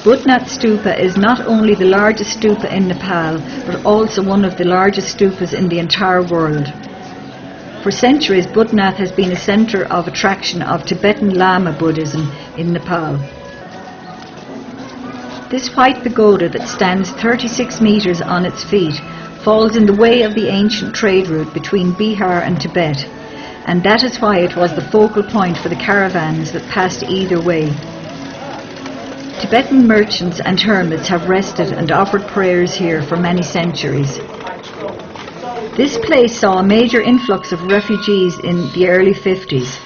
Bouddhanath stupa is not only the largest stupa in Nepal, but also one of the largest stupas in the entire world. For centuries, Bouddhanath has been a centre of attraction of Tibetan Lama Buddhism in Nepal. This white pagoda that stands 36 metres on its feet falls in the way of the ancient trade route between Bihar and Tibet, and that is why it was the focal point for the caravans that passed either way. Tibetan merchants and hermits have rested and offered prayers here for many centuries. This place saw a major influx of refugees in the early 50s.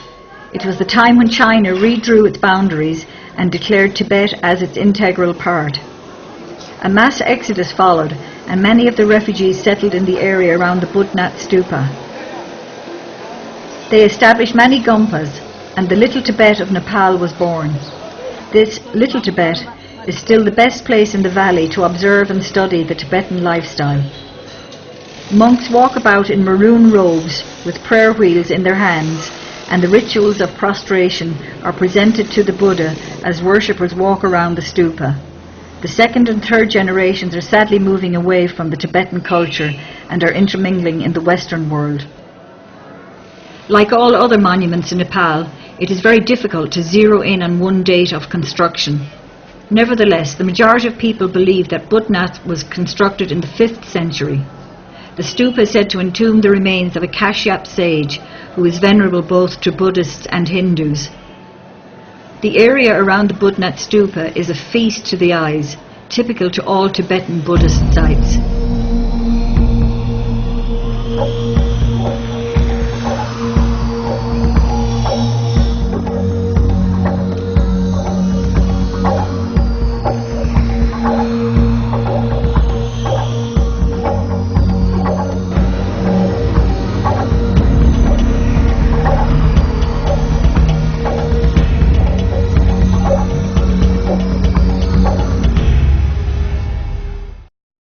It was the time when China redrew its boundaries and declared Tibet as its integral part. A mass exodus followed, and many of the refugees settled in the area around the Bouddhanath stupa. They established many gompas, and the Little Tibet of Nepal was born. This Little Tibet is still the best place in the valley to observe and study the Tibetan lifestyle. Monks walk about in maroon robes with prayer wheels in their hands, and the rituals of prostration are presented to the Buddha as worshippers walk around the stupa. The second and third generations are sadly moving away from the Tibetan culture and are intermingling in the Western world. Like all other monuments in Nepal, it is very difficult to zero in on one date of construction. Nevertheless, the majority of people believe that Bouddhanath was constructed in the 5th century. The stupa is said to entomb the remains of a Kashyap sage who is venerable both to Buddhists and Hindus. The area around the Bouddhanath stupa is a feast to the eyes, typical to all Tibetan Buddhist sites.